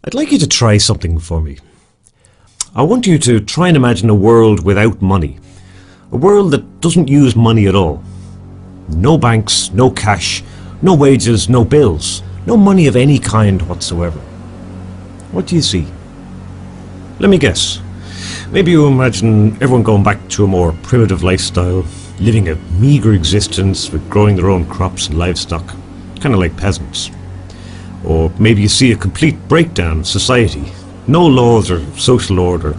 I'd like you to try something for me. I want you to try and imagine a world without money. A world that doesn't use money at all. No banks, no cash, no wages, no bills, no money of any kind whatsoever. What do you see? Let me guess. Maybe you imagine everyone going back to a more primitive lifestyle, living a meagre existence with growing their own crops and livestock, kind of like peasants. Or maybe you see a complete breakdown of society, no laws or social order,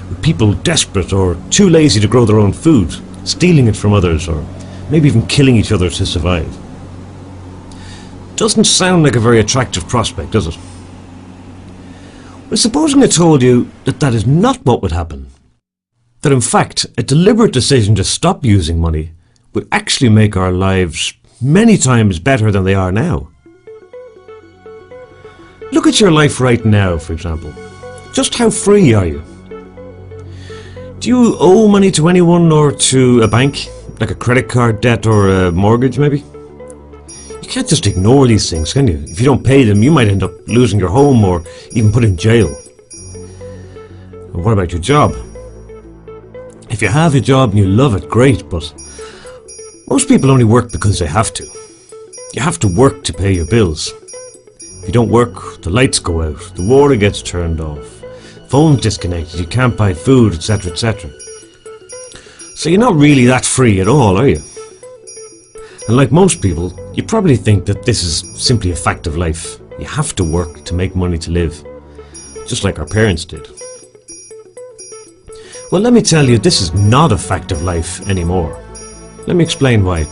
with people desperate or too lazy to grow their own food, stealing it from others, or maybe even killing each other to survive. Doesn't sound like a very attractive prospect, does it? Well, supposing I told you that that is not what would happen. That in fact, a deliberate decision to stop using money would actually make our lives many times better than they are now. Look at your life right now, for example. Just how free are you? Do you owe money to anyone or to a bank? Like a credit card debt or a mortgage, maybe? You can't just ignore these things, can you? If you don't pay them, you might end up losing your home or even put in jail. And what about your job? If you have a job and you love it, great, but most people only work because they have to. You have to work to pay your bills. If you don't work, the lights go out, the water gets turned off, phone's disconnected, you can't buy food, etc., etc. So you're not really that free at all, are you? And like most people, you probably think that this is simply a fact of life. You have to work to make money to live, just like our parents did. Well, let me tell you, this is not a fact of life anymore. Let me explain why.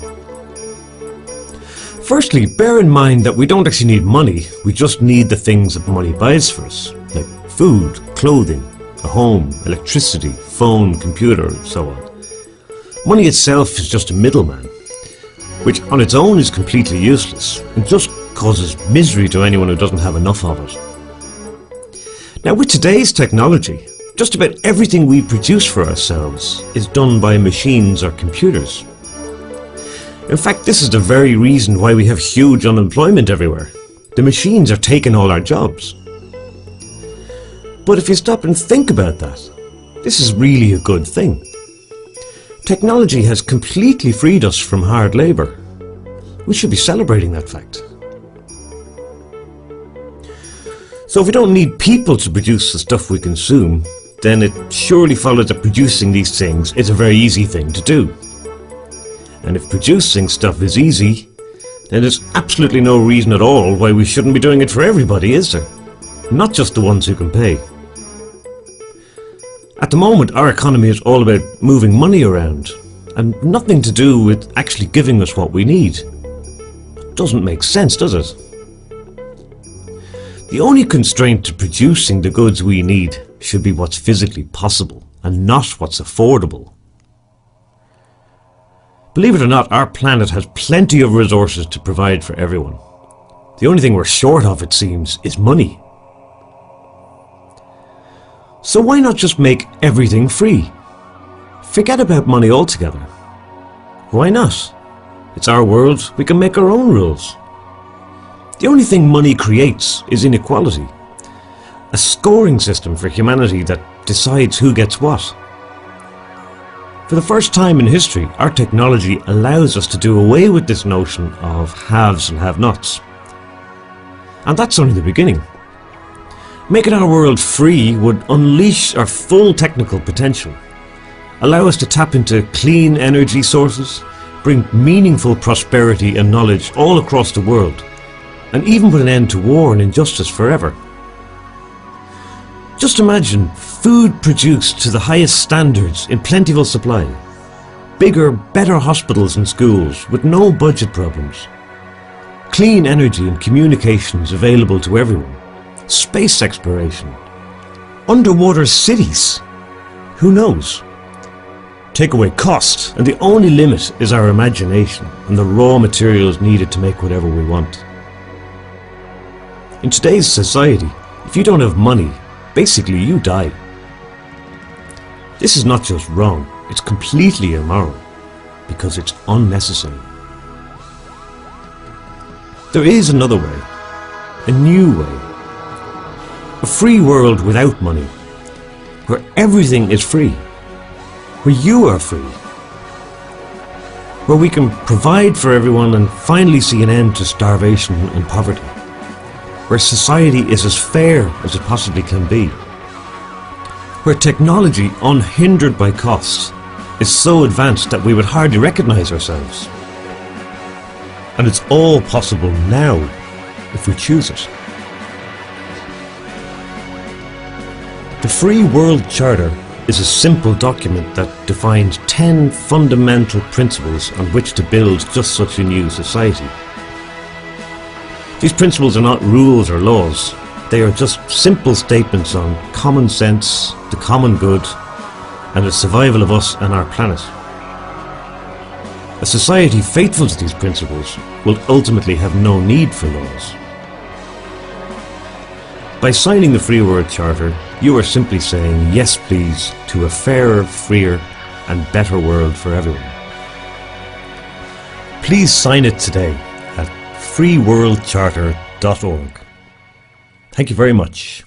Firstly, bear in mind that we don't actually need money, we just need the things that money buys for us, like food, clothing, a home, electricity, phone, computer, and so on. Money itself is just a middleman, which on its own is completely useless and just causes misery to anyone who doesn't have enough of it. Now, with today's technology, just about everything we produce for ourselves is done by machines or computers. In fact, this is the very reason why we have huge unemployment everywhere. The machines are taking all our jobs. But if you stop and think about that, this is really a good thing. Technology has completely freed us from hard labour. We should be celebrating that fact. So if we don't need people to produce the stuff we consume, then it surely follows that producing these things is a very easy thing to do. And if producing stuff is easy, then there's absolutely no reason at all why we shouldn't be doing it for everybody, is there? Not just the ones who can pay. At the moment, our economy is all about moving money around, and nothing to do with actually giving us what we need. Doesn't make sense, does it? The only constraint to producing the goods we need should be what's physically possible, and not what's affordable. Believe it or not, our planet has plenty of resources to provide for everyone. The only thing we're short of, it seems, is money. So why not just make everything free? Forget about money altogether. Why not? It's our world, we can make our own rules. The only thing money creates is inequality. A scoring system for humanity that decides who gets what. For the first time in history, our technology allows us to do away with this notion of haves and have-nots. And that's only the beginning. Making our world free would unleash our full technical potential, allow us to tap into clean energy sources, bring meaningful prosperity and knowledge all across the world, and even put an end to war and injustice forever. Just imagine food produced to the highest standards in plentiful supply, bigger, better hospitals and schools with no budget problems, clean energy and communications available to everyone, space exploration, underwater cities, who knows? Take away cost, and the only limit is our imagination and the raw materials needed to make whatever we want. In today's society, if you don't have money, basically you die. This is not just wrong, it's completely immoral, because it's unnecessary. There is another way, a new way. A free world without money, where everything is free, where you are free, where we can provide for everyone and finally see an end to starvation and poverty, where society is as fair as it possibly can be, where technology, unhindered by costs, is so advanced that we would hardly recognize ourselves. And it's all possible now if we choose it. The Free World Charter is a simple document that defines 10 fundamental principles on which to build just such a new society. These principles are not rules or laws. They are just simple statements on common sense, the common good, and the survival of us and our planet. A society faithful to these principles will ultimately have no need for laws. By signing the Free World Charter, you are simply saying yes please to a fairer, freer and better world for everyone. Please sign it today at freeworldcharter.org. Thank you very much.